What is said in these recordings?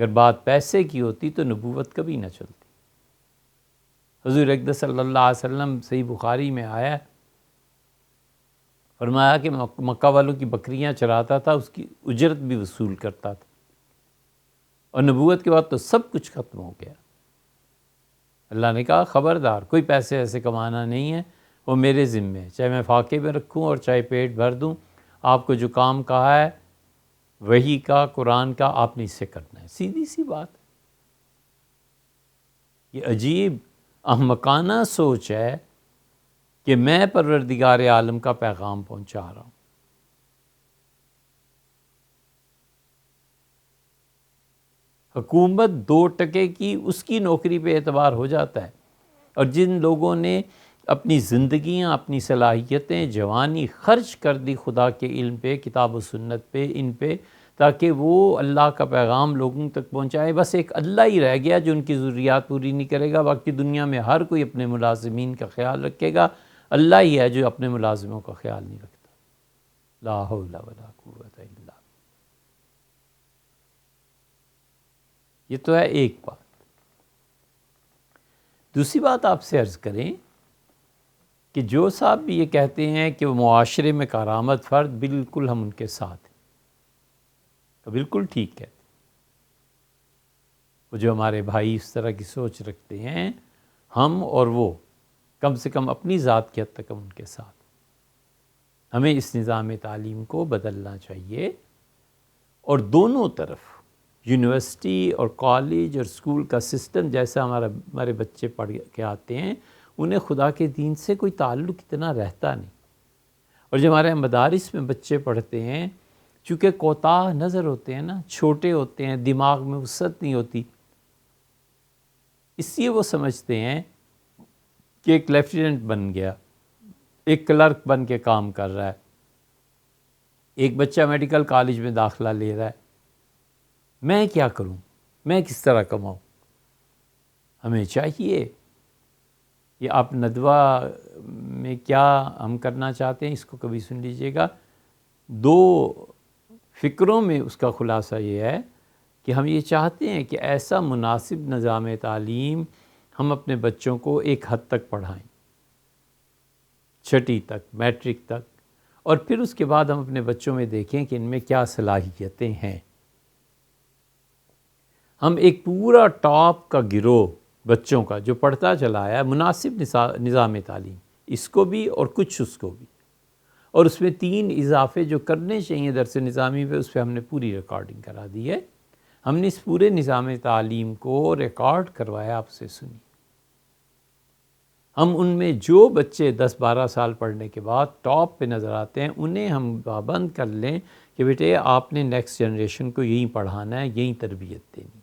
اگر بات پیسے کی ہوتی تو نبوت کبھی نہ چلتی۔ حضور اقدس صلی اللہ علیہ وسلم صحیح بخاری میں آیا ہے، فرمایا کہ مکہ والوں کی بکریاں چراتا تھا، اس کی اجرت بھی وصول کرتا تھا، اور نبوت کے بعد تو سب کچھ ختم ہو گیا۔ اللہ نے کہا خبردار، کوئی پیسے ایسے کمانا نہیں ہے، وہ میرے ذمے ہے، چاہے میں فاقے میں رکھوں اور چاہے پیٹ بھر دوں، آپ کو جو کام کہا ہے وحی کا، قرآن کا، آپ نے اس سے کرنا ہے، سیدھی سی بات۔ یہ عجیب احمقانہ سوچ ہے کہ میں پروردگار عالم کا پیغام پہنچا رہا ہوں۔ حکومت 2 کی اس کی نوکری پہ اعتبار ہو جاتا ہے، اور جن لوگوں نے اپنی زندگیاں، اپنی صلاحیتیں، جوانی خرچ کر دی خدا کے علم پہ، کتاب و سنت پہ، ان پہ، تاکہ وہ اللہ کا پیغام لوگوں تک پہنچائے، بس ایک اللہ ہی رہ گیا جو ان کی ضروریات پوری نہیں کرے گا، باقی دنیا میں ہر کوئی اپنے ملازمین کا خیال رکھے گا، اللہ ہی ہے جو اپنے ملازموں کا خیال نہیں رکھتا۔ لا حول ولا قوت الا باللہ۔ یہ تو ہے ایک بات۔ دوسری بات آپ سے عرض کریں کہ جو صاحب بھی یہ کہتے ہیں کہ وہ معاشرے میں کارآمد فرد، بالکل ہم ان کے ساتھ ہیں، تو بالکل ٹھیک ہے۔ وہ جو ہمارے بھائی اس طرح کی سوچ رکھتے ہیں، ہم اور وہ کم سے کم اپنی ذات کی حد تک ہم ان کے ساتھ۔ ہمیں اس نظام تعلیم کو بدلنا چاہیے، اور دونوں طرف یونیورسٹی اور کالج اور اسکول کا سسٹم جیسا ہمارے بچے پڑھ کے آتے ہیں، انہیں خدا کے دین سے کوئی تعلق اتنا رہتا نہیں، اور جو ہمارے مدارس میں بچے پڑھتے ہیں، چونکہ کوتاہ نظر ہوتے ہیں نا، چھوٹے ہوتے ہیں، دماغ میں وسعت نہیں ہوتی، اس لیے وہ سمجھتے ہیں کہ ایک لیفٹیننٹ بن گیا، ایک کلرک بن کے کام کر رہا ہے، ایک بچہ میڈیکل کالج میں داخلہ لے رہا ہے، میں کیا کروں، میں کس طرح کماؤں؟ ہمیں چاہیے، یہ آپ ندوہ میں کیا ہم کرنا چاہتے ہیں، اس کو کبھی سن لیجئے گا۔ 2 فکروں میں اس کا خلاصہ یہ ہے کہ ہم یہ چاہتے ہیں کہ ایسا مناسب نظام تعلیم ہم اپنے بچوں کو ایک حد تک پڑھائیں، 6 تک، میٹرک تک، اور پھر اس کے بعد ہم اپنے بچوں میں دیکھیں کہ ان میں کیا صلاحیتیں ہیں۔ ہم ایک پورا ٹاپ کا گروہ بچوں کا جو پڑھتا چلا آیا ہے، مناسب نظام تعلیم، اس کو بھی اور کچھ اس کو بھی، اور اس میں 3 اضافے جو کرنے چاہیے درس نظامی پہ، اس پہ ہم نے پوری ریکارڈنگ کرا دی ہے۔ ہم نے اس پورے نظام تعلیم کو ریکارڈ کروایا، آپ سے سنی۔ ہم ان میں جو بچے 10-12 سال پڑھنے کے بعد ٹاپ پہ نظر آتے ہیں، انہیں ہم پابند کر لیں کہ بیٹے آپ نے نیکسٹ جنریشن کو یہیں پڑھانا ہے، یہیں تربیت دینی۔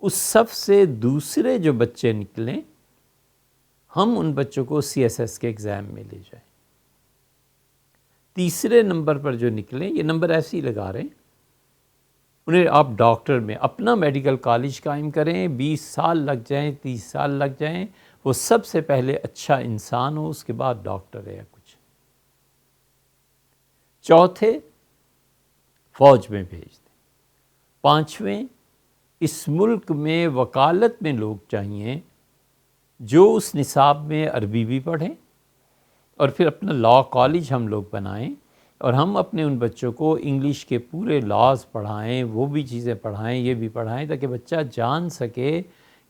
اس صف سے دوسرے جو بچے نکلیں، ہم ان بچوں کو CSS کے ایگزام میں لے جائیں۔ تیسرے نمبر پر جو نکلیں، یہ نمبر ایسے ہی لگا رہے ہیں، انہیں آپ ڈاکٹر میں اپنا میڈیکل کالج قائم کریں، 20 سال لگ جائیں، 30 سال لگ جائیں، وہ سب سے پہلے اچھا انسان ہو، اس کے بعد ڈاکٹر ہے یا کچھ۔ چوتھے فوج میں بھیج دیں۔ 5ویں اس ملک میں وکالت میں لوگ چاہیے جو اس نصاب میں عربی بھی پڑھیں، اور پھر اپنا لاء کالج ہم لوگ بنائیں، اور ہم اپنے ان بچوں کو انگلش کے پورے لاز پڑھائیں، وہ بھی چیزیں پڑھائیں، یہ بھی پڑھائیں، تاکہ بچہ جان سکے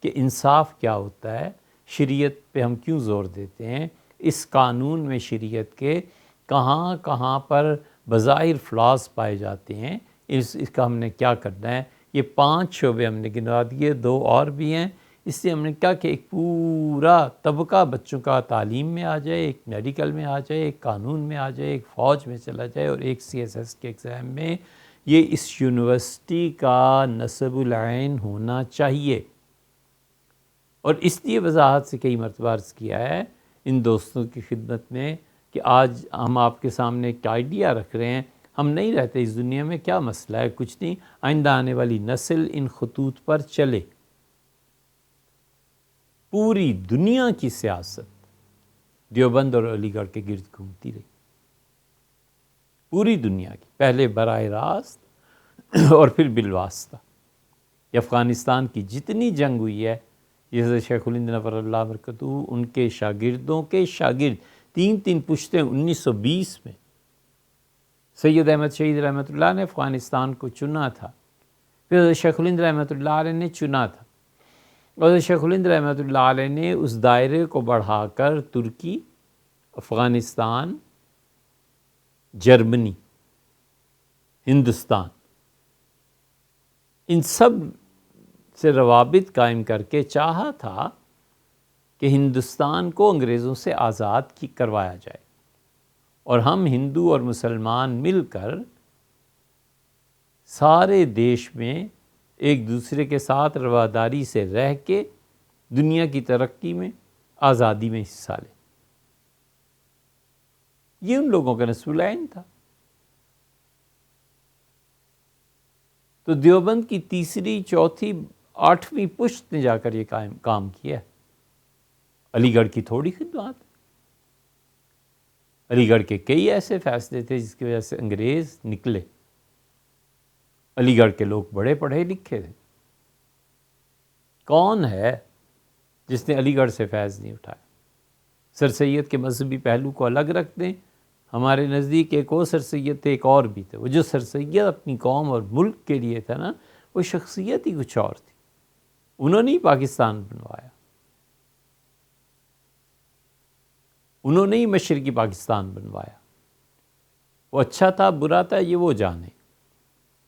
کہ انصاف کیا ہوتا ہے، شریعت پہ ہم کیوں زور دیتے ہیں، اس قانون میں شریعت کے کہاں کہاں پر بظاہر فلاز پائے جاتے ہیں، اس کا ہم نے کیا کرنا ہے۔ یہ 5 شعبے ہم نے گنوا دیے، 2 اور بھی ہیں۔ اس لیے ہم نے کہا کہ ایک پورا طبقہ بچوں کا تعلیم میں آ جائے، ایک میڈیکل میں آ جائے، ایک قانون میں آ جائے، ایک فوج میں چلا جائے، اور ایک CSS کے ایگزام میں۔ یہ اس یونیورسٹی کا نصب العین ہونا چاہیے، اور اس لیے وضاحت سے کئی مرتبہ عرض کیا ہے ان دوستوں کی خدمت میں کہ آج ہم آپ کے سامنے ایک آئیڈیا رکھ رہے ہیں، ہم نہیں رہتے اس دنیا میں، کیا مسئلہ ہے، کچھ نہیں، آئندہ آنے والی نسل ان خطوط پر چلے۔ پوری دنیا کی سیاست دیوبند اور علی گڑھ کے گرد گھومتی رہی، پوری دنیا کی، پہلے براہ راست اور پھر بالواسطہ کہ افغانستان کی جتنی جنگ ہوئی ہے، جیسے شیخ الہند نور اللہ برکتہ ان کے شاگردوں کے شاگرد 3 پشتیں 1920 میں سید احمد شہید رحمۃ اللہ نے افغانستان کو چنا تھا، پھر شیخ الہند رحمۃ اللہ علیہ نے چنا تھا، اور شیخ الہند رحمۃ اللہ علیہ نے اس دائرے کو بڑھا کر ترکی، افغانستان، جرمنی، ہندوستان، ان سب سے روابط قائم کر کے چاہا تھا کہ ہندوستان کو انگریزوں سے آزاد کروایا جائے، اور ہم ہندو اور مسلمان مل کر سارے دیش میں ایک دوسرے کے ساتھ رواداری سے رہ کے دنیا کی ترقی میں، آزادی میں حصہ لیں۔ یہ ان لوگوں کا نصب العین تھا۔ تو دیوبند کی تیسری، چوتھی، 8ویں پشت نے جا کر یہ کام کیا۔ علی گڑھ کی تھوڑی خدمات، علی گڑھ کے کئی ایسے فیصلے تھے جس کی وجہ سے انگریز نکلے۔ علی گڑھ کے لوگ بڑے پڑھے لکھے تھے۔ کون ہے جس نے علی گڑھ سے فیض نہیں اٹھایا؟ سر سید کے مذہبی پہلو کو الگ رکھ دیں، ہمارے نزدیک ایک اور سر سید تھے، ایک اور بھی تھے۔ وہ جو سر سید اپنی قوم اور ملک کے لیے تھا نا، وہ شخصیت ہی کچھ اور تھی۔ انہوں نے ہی پاکستان بنوایا، انہوں نے ہی مشرقی پاکستان بنوایا۔ وہ اچھا تھا برا تھا یہ وہ جانے،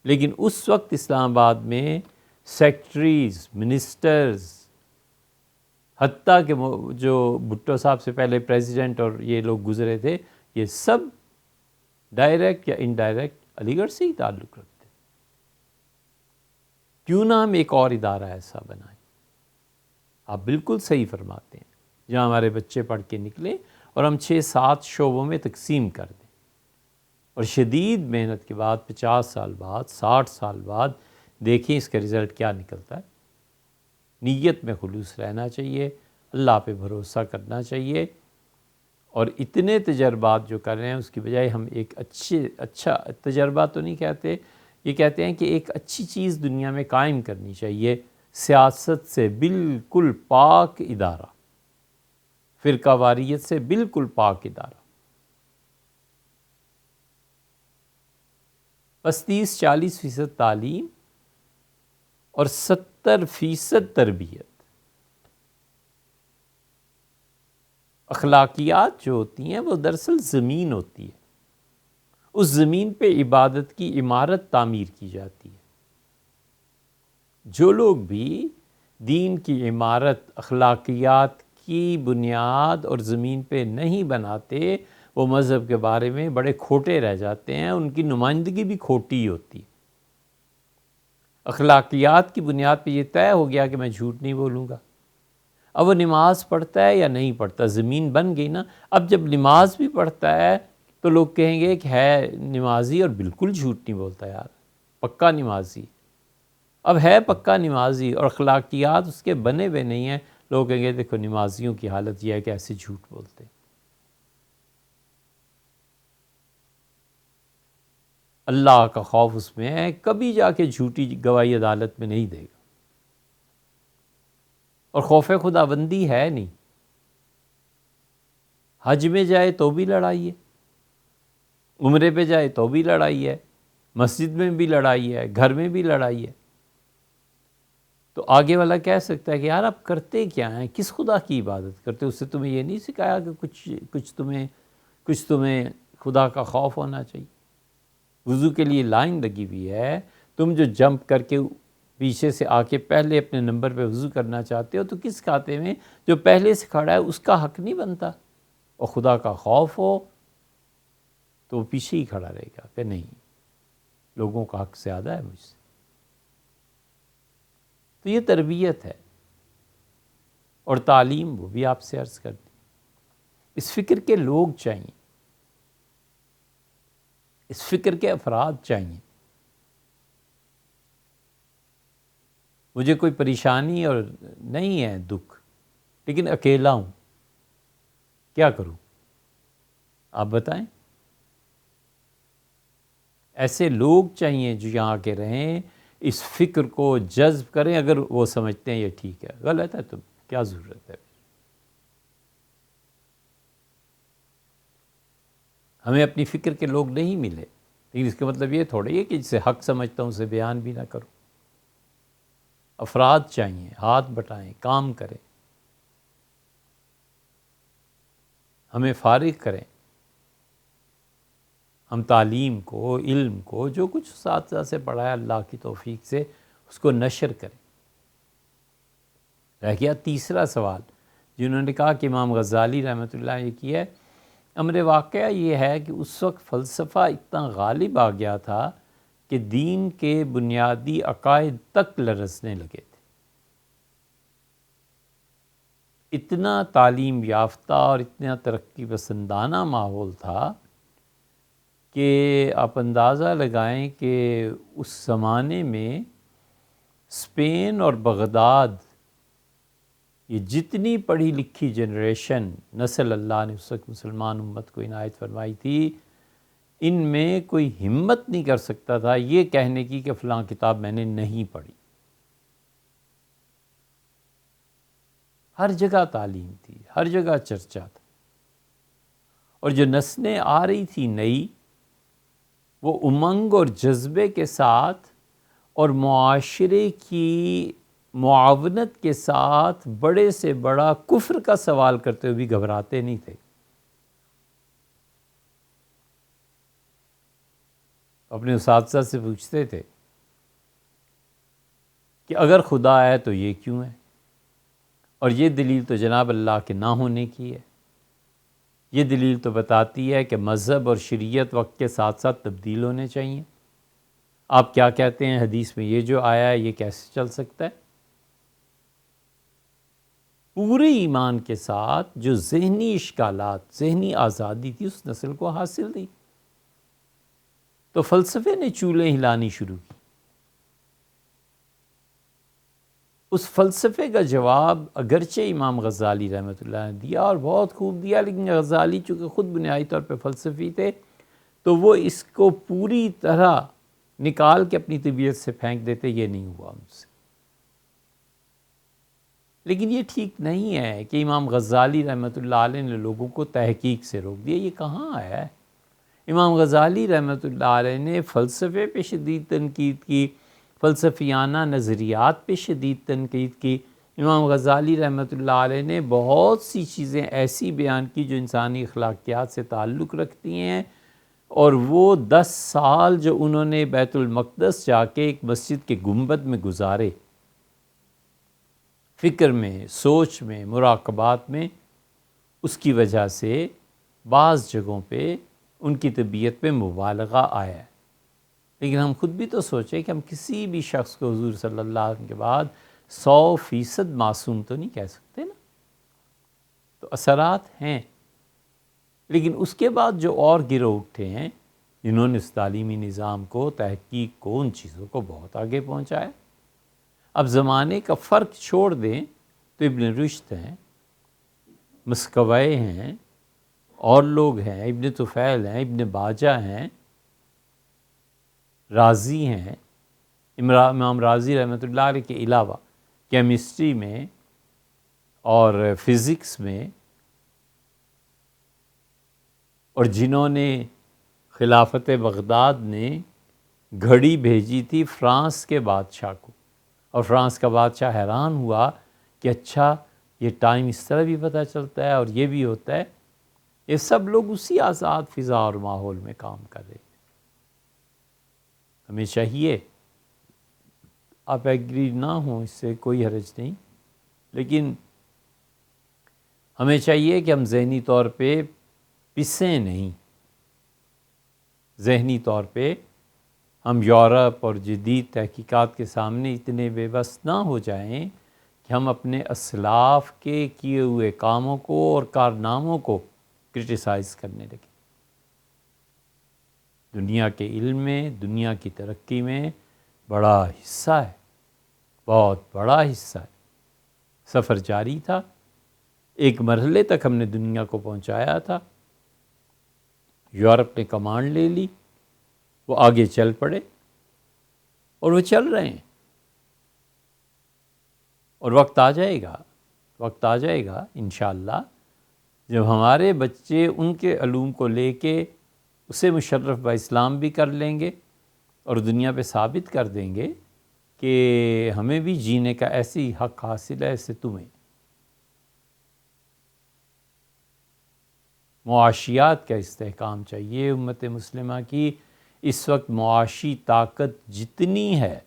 لیکن اس وقت اسلام آباد میں سیکٹریز، منسٹرز، حتیٰ کہ جو بھٹو صاحب سے پہلے پریزیڈنٹ اور یہ لوگ گزرے تھے، یہ سب ڈائریکٹ یا انڈائریکٹ علی گڑھ سے ہی تعلق رکھتے۔ کیوں نہ ہم ایک اور ادارہ ایسا بنائیں؟ آپ بالکل صحیح فرماتے ہیں، جہاں ہمارے بچے پڑھ کے نکلیں اور ہم 6-7 شعبوں میں تقسیم کر دیں، اور شدید محنت کے بعد 50 سال بعد، 60 سال بعد دیکھیں اس کا رزلٹ کیا نکلتا ہے۔ نیت میں خلوص رہنا چاہیے، اللہ پہ بھروسہ کرنا چاہیے، اور اتنے تجربات جو کر رہے ہیں اس کی بجائے ہم ایک اچھا تجربہ تو نہیں کہتے، یہ کہتے ہیں کہ ایک اچھی چیز دنیا میں قائم کرنی چاہیے، سیاست سے بالکل پاک ادارہ، فرقہ واریت سے بالکل پاک ادارہ۔ بس 30-40% تعلیم اور 70% تربیت۔ اخلاقیات جو ہوتی ہیں وہ دراصل زمین ہوتی ہے، اس زمین پہ عبادت کی عمارت تعمیر کی جاتی ہے۔ جو لوگ بھی دین کی عمارت اخلاقیات کی بنیاد اور زمین پہ نہیں بناتے، وہ مذہب کے بارے میں بڑے کھوٹے رہ جاتے ہیں، ان کی نمائندگی بھی کھوٹی ہوتی ہے۔ اخلاقیات کی بنیاد پہ یہ طے ہو گیا کہ میں جھوٹ نہیں بولوں گا، اب وہ نماز پڑھتا ہے یا نہیں پڑھتا، زمین بن گئی نا۔ اب جب نماز بھی پڑھتا ہے تو لوگ کہیں گے کہ ہے نمازی اور بالکل جھوٹ نہیں بولتا، یار پکا نمازی۔ اب ہے پکا نمازی اور اخلاقیات اس کے بنے ہوئے نہیں ہیں، لوگ کہیں گے دیکھو نمازیوں کی حالت یہ ہے کہ ایسے جھوٹ بولتے۔ اللہ کا خوف اس میں ہے، کبھی جا کے جھوٹی گواہی عدالت میں نہیں دے گا، اور خوف خدا بندی ہے نہیں۔ حج میں جائے تو بھی لڑائی ہے، عمرے پہ جائے تو بھی لڑائی ہے، مسجد میں بھی لڑائی ہے، گھر میں بھی لڑائی ہے۔ تو آگے والا کہہ سکتا ہے کہ یار آپ کرتے کیا ہیں، کس خدا کی عبادت کرتے؟ اس سے تمہیں یہ نہیں سکھایا کہ کچھ تمہیں خدا کا خوف ہونا چاہیے؟ وضو کے لیے لائن لگی ہوئی ہے، تم جو جمپ کر کے پیچھے سے آ کے پہلے اپنے نمبر پہ وضو کرنا چاہتے ہو، تو کس کھاتے میں جو پہلے سے کھڑا ہے اس کا حق نہیں بنتا؟ اور خدا کا خوف ہو تو وہ پیچھے ہی کھڑا رہے گا کہ نہیں، لوگوں کا حق زیادہ ہے مجھ سے۔ تو یہ تربیت ہے اور تعلیم، وہ بھی آپ سے عرض کر دی۔ اس فکر کے لوگ چاہیے، اس فکر کے افراد چاہیے۔ مجھے کوئی پریشانی اور نہیں ہے، دکھ، لیکن اکیلا ہوں، کیا کروں؟ آپ بتائیں۔ ایسے لوگ چاہیے جو یہاں کے رہیں، اس فکر کو جذب کریں، اگر وہ سمجھتے ہیں یہ ٹھیک ہے، غلط ہے تو کیا ضرورت ہے؟ ہمیں اپنی فکر کے لوگ نہیں ملے، لیکن اس کا مطلب یہ تھوڑی ہے کہ جسے حق سمجھتا ہوں اسے بیان بھی نہ کروں۔ افراد چاہیے، ہاتھ بٹائیں، کام کریں، ہمیں فارغ کریں، ہم تعلیم کو، علم کو، جو کچھ اساتذہ سے پڑھا ہے اللہ کی توفیق سے، اس کو نشر کریں۔ رہ گیا تیسرا سوال، جنہوں نے کہا کہ امام غزالی رحمۃ اللہ یہ کیا ہے۔ امر واقعہ یہ ہے کہ اس وقت فلسفہ اتنا غالب آ گیا تھا کہ دین کے بنیادی عقائد تک لرزنے لگے تھے۔ اتنا تعلیم یافتہ اور اتنا ترقی پسندانہ ماحول تھا کہ آپ اندازہ لگائیں کہ اس زمانے میں اسپین اور بغداد، یہ جتنی پڑھی لکھی جنریشن نسل اللہ نے اس وقت مسلمان امت کو عنایت فرمائی تھی، ان میں کوئی ہمت نہیں کر سکتا تھا یہ کہنے کی کہ فلاں کتاب میں نے نہیں پڑھی۔ ہر جگہ تعلیم تھی، ہر جگہ چرچا تھا، اور جو نسلیں آ رہی تھی نئی، وہ امنگ اور جذبے کے ساتھ اور معاشرے کی معاونت کے ساتھ بڑے سے بڑا کفر کا سوال کرتے ہوئے بھی گھبراتے نہیں تھے۔ اپنے اساتذہ سے پوچھتے تھے کہ اگر خدا ہے تو یہ کیوں ہے؟ اور یہ دلیل تو جناب اللہ کے نہ ہونے کی ہے۔ یہ دلیل تو بتاتی ہے کہ مذہب اور شریعت وقت کے ساتھ ساتھ تبدیل ہونے چاہیے۔ آپ کیا کہتے ہیں حدیث میں یہ جو آیا ہے یہ کیسے چل سکتا ہے؟ پورے ایمان کے ساتھ جو ذہنی اشکالات، ذہنی آزادی تھی اس نسل کو حاصل تھی، تو فلسفے نے چولے ہلانی شروع کی۔ اس فلسفے کا جواب اگرچہ امام غزالی رحمۃ اللہ نے دیا اور بہت خوب دیا، لیکن غزالی چونکہ خود بنیادی طور پہ فلسفی تھے تو وہ اس کو پوری طرح نکال کے اپنی طبیعت سے پھینک دیتے، یہ نہیں ہوا ان سے۔ لیکن یہ ٹھیک نہیں ہے کہ امام غزالی رحمۃ اللہ علیہ نے لوگوں کو تحقیق سے روک دیا، یہ کہاں ہے؟ امام غزالی رحمۃ اللہ علیہ نے فلسفے پہ شدید تنقید کی، فلسفیانہ نظریات پہ شدید تنقید کی۔ امام غزالی رحمۃ اللہ علیہ نے بہت سی چیزیں ایسی بیان کی جو انسانی اخلاقیات سے تعلق رکھتی ہیں، اور وہ 10 سال جو انہوں نے بیت المقدس جا کے ایک مسجد کے گنبد میں گزارے، فکر میں، سوچ میں، مراقبات میں، اس کی وجہ سے بعض جگہوں پہ ان کی طبیعت پہ مبالغہ آیا ہے۔ لیکن ہم خود بھی تو سوچیں کہ ہم کسی بھی شخص کو حضور صلی اللہ علیہ وسلم کے بعد 100% معصوم تو نہیں کہہ سکتے نا، تو اثرات ہیں۔ لیکن اس کے بعد جو اور گروہ اٹھے ہیں جنہوں نے اس تعلیمی نظام کو، تحقیق کو، ان چیزوں کو بہت آگے پہنچایا۔ اب زمانے کا فرق چھوڑ دیں تو ابن رشد ہیں، مسکویہ ہیں، اور لوگ ہیں، ابن طفیل ہیں، ابن باجہ ہیں، رازی ہیں۔ امام رازی رحمۃ اللہ علیہ کے علاوہ کیمسٹری میں اور فزکس میں، اور جنہوں نے خلافت بغداد نے گھڑی بھیجی تھی فرانس کے بادشاہ کو، اور فرانس کا بادشاہ حیران ہوا کہ اچھا یہ ٹائم اس طرح بھی پتہ چلتا ہے اور یہ بھی ہوتا ہے۔ یہ سب لوگ اسی آزاد فضا اور ماحول میں کام کر رہے تھے۔ ہمیں چاہیے، آپ ایگری نہ ہوں اس سے کوئی حرج نہیں، لیکن ہمیں چاہیے کہ ہم ذہنی طور پہ پسیں نہیں، ذہنی طور پہ ہم یورپ اور جدید تحقیقات کے سامنے اتنے بے بس نہ ہو جائیں کہ ہم اپنے اسلاف کے کیے ہوئے کاموں کو اور کارناموں کو کرٹیسائز کرنے لگیں۔ دنیا کے علم میں، دنیا کی ترقی میں بڑا حصہ ہے، بہت بڑا حصہ ہے۔ سفر جاری تھا، ایک مرحلے تک ہم نے دنیا کو پہنچایا تھا، یورپ نے کمانڈ لے لی، وہ آگے چل پڑے، اور وہ چل رہے ہیں، اور وقت آ جائے گا انشاءاللہ جب ہمارے بچے ان کے علوم کو لے کے اسے مشرف با اسلام بھی کر لیں گے اور دنیا پہ ثابت کر دیں گے کہ ہمیں بھی جینے کا ایسی حق حاصل ہے ایسے تمہیں۔ معاشیات کا استحکام چاہیے امت مسلمہ کی۔ اس وقت معاشی طاقت جتنی ہے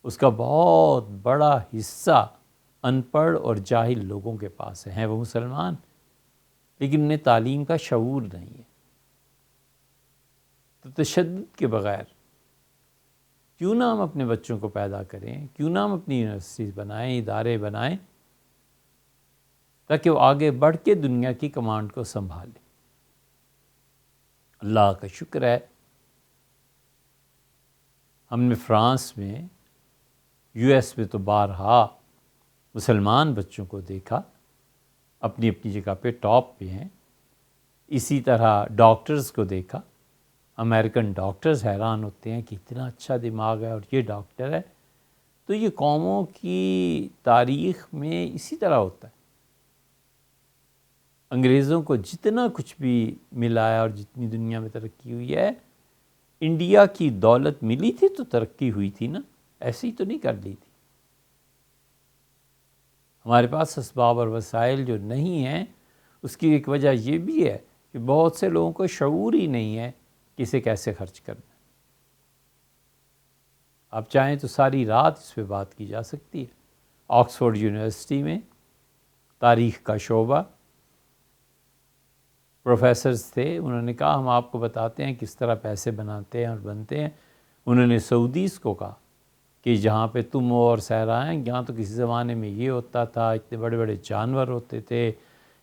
اس کا بہت بڑا حصہ ان پڑھ اور جاہل لوگوں کے پاس ہیں وہ مسلمان، لیکن انہیں تعلیم کا شعور نہیں ہے۔ تو تشدد کے بغیر کیوں نہ ہم اپنے بچوں کو پیدا کریں، کیوں نہ ہم اپنی یونیورسٹیز بنائیں، ادارے بنائیں، تاکہ وہ آگے بڑھ کے دنیا کی کمانڈ کو سنبھالیں۔ اللہ کا شکر ہے ہم نے فرانس میں، یو ایس میں تو بارہا مسلمان بچوں کو دیکھا، اپنی اپنی جگہ پہ ٹاپ پہ ہیں۔ اسی طرح ڈاکٹرز کو دیکھا، امریکن ڈاکٹرز حیران ہوتے ہیں کہ اتنا اچھا دماغ ہے اور یہ ڈاکٹر ہے۔ تو یہ قوموں کی تاریخ میں اسی طرح ہوتا ہے۔ انگریزوں کو جتنا کچھ بھی ملا ہے اور جتنی دنیا میں ترقی ہوئی ہے، انڈیا کی دولت ملی تھی تو ترقی ہوئی تھی نا، ایسے ہی تو نہیں کر لی تھی۔ ہمارے پاس اسباب اور وسائل جو نہیں ہیں، اس کی ایک وجہ یہ بھی ہے کہ بہت سے لوگوں کو شعور ہی نہیں ہے کہ اسے کیسے خرچ کرنا ہے۔ آپ چاہیں تو ساری رات اس پہ بات کی جا سکتی ہے۔ آکسفورڈ یونیورسٹی میں تاریخ کا شعبہ پروفیسرز تھے، انہوں نے کہا ہم آپ کو بتاتے ہیں کس طرح پیسے بناتے ہیں اور بنتے ہیں۔ انہوں نے سعودیز کو کہا کہ جہاں پہ تم ہو اور صحرا ہیں، یہاں تو کسی زمانے میں یہ ہوتا تھا، اتنے بڑے بڑے جانور ہوتے تھے،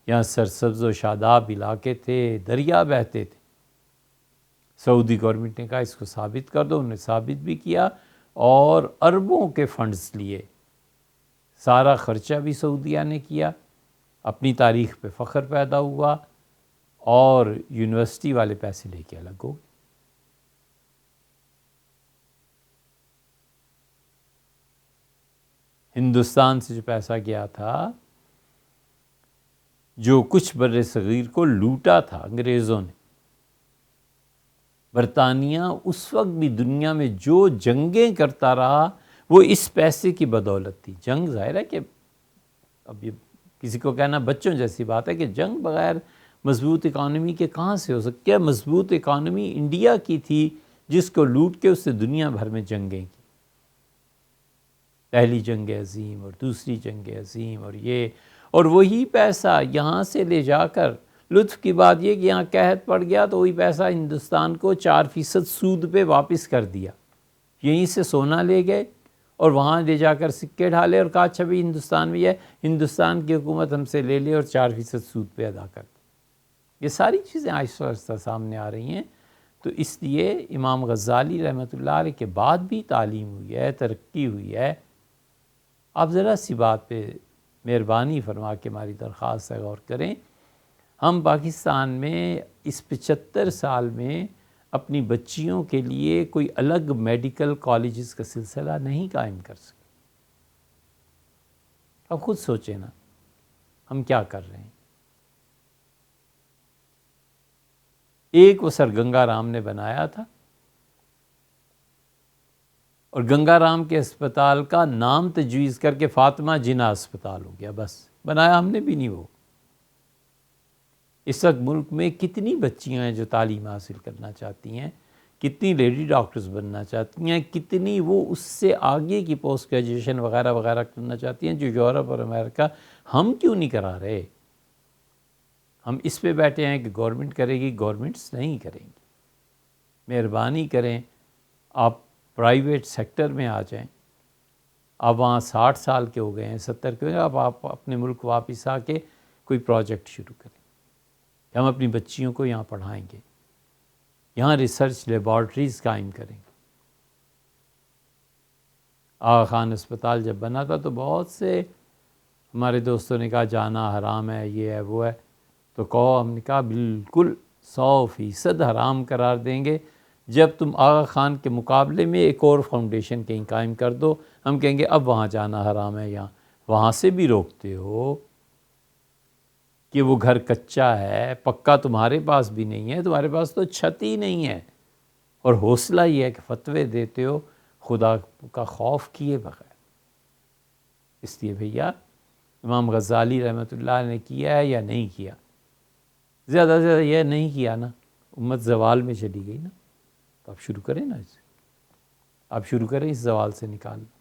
یہاں سرسبز و شاداب علاقے تھے، دریا بہتے تھے۔ سعودی گورنمنٹ نے کہا اس کو ثابت کر دو، انہوں نے ثابت بھی کیا اور اربوں کے فنڈز لیے، سارا خرچہ بھی سعودیہ نے کیا، اپنی تاریخ پہ فخر پیدا ہوا، اور یونیورسٹی والے پیسے لے کے الگ ہو گئے۔ ہندوستان سے جو پیسہ گیا تھا، جو کچھ بر صغیر کو لوٹا تھا انگریزوں نے، برطانیہ اس وقت بھی دنیا میں جو جنگیں کرتا رہا وہ اس پیسے کی بدولت تھی۔ جنگ ظاہر ہے کہ اب یہ کسی کو کہنا بچوں جیسی بات ہے کہ جنگ بغیر مضبوط اکانومی کے کہاں سے ہو سکتی ہے؟ مضبوط اکانومی انڈیا کی تھی جس کو لوٹ کے اس سے دنیا بھر میں جنگیں کی، پہلی جنگ عظیم اور دوسری جنگ عظیم، اور وہی پیسہ یہاں سے لے جا کر، لطف کی بات یہ کہ یہاں قحط پڑ گیا تو وہی پیسہ ہندوستان کو 4% سود پہ واپس کر دیا۔ یہیں سے سونا لے گئے اور وہاں لے جا کر سکے ڈھالے اور کہا اچھا بھی ہندوستان میں ہندوستان کی حکومت ہم سے لے لے اور 4% سود پہ ادا کر دے۔ یہ ساری چیزیں آہستہ آہستہ سامنے آ رہی ہیں۔ تو اس لیے امام غزالی رحمۃ اللہ علیہ کے بعد بھی تعلیم ہوئی ہے، ترقی ہوئی ہے۔ آپ ذرا سی بات پہ مہربانی فرما کے ہماری درخواست ہے غور کریں۔ ہم پاکستان میں اس 75 سال میں اپنی بچیوں کے لیے کوئی الگ میڈیکل کالجز کا سلسلہ نہیں قائم کر سکے۔ اب خود سوچیں نا ہم کیا کر رہے ہیں۔ ایک وہ سر گنگا رام نے بنایا تھا، اور گنگا رام کے اسپتال کا نام تجویز کر کے فاطمہ جناح اسپتال ہو گیا، بس بنایا ہم نے بھی نہیں وہ۔ اس وقت ملک میں کتنی بچیاں ہیں جو تعلیم حاصل کرنا چاہتی ہیں، کتنی لیڈی ڈاکٹرز بننا چاہتی ہیں، کتنی وہ اس سے آگے کی پوسٹ گریجویشن وغیرہ وغیرہ کرنا چاہتی ہیں جو یورپ اور امریکہ۔ ہم کیوں نہیں کرا رہے؟ ہم اس پہ بیٹھے ہیں کہ گورنمنٹ کرے گی، گورنمنٹس نہیں کریں گی۔ مہربانی کریں آپ پرائیویٹ سیکٹر میں آ جائیں۔ آپ وہاں 60 سال کے ہو گئے ہیں، 70 کے ہو گئے، اب آپ اپنے ملک واپس آ کے کوئی پروجیکٹ شروع کریں کہ ہم اپنی بچیوں کو یہاں پڑھائیں گے، یہاں ریسرچ لیبارٹریز قائم کریں گے۔ آغا خان اسپتال جب بنا تھا تو بہت سے ہمارے دوستوں نے کہا جانا حرام ہے، یہ ہے وہ ہے، تو کہو ہم نے کہا بالکل 100% حرام قرار دیں گے جب تم آغا خان کے مقابلے میں ایک اور فاؤنڈیشن کہیں قائم کر دو، ہم کہیں گے اب وہاں جانا حرام ہے، یہاں وہاں سے بھی روکتے ہو کہ وہ گھر کچا ہے، پکا تمہارے پاس بھی نہیں ہے، تمہارے پاس تو چھت ہی نہیں ہے، اور حوصلہ یہ ہے کہ فتوے دیتے ہو خدا کا خوف کیے بغیر۔ اس لیے بھیا امام غزالی رحمۃ اللہ نے کیا ہے یا نہیں کیا؟ زیادہ سے زیادہ یہ نہیں کیا نا، امت زوال میں چلی گئی نا، تو آپ شروع کریں نا اسے، آپ شروع کریں اس زوال سے نکالنا۔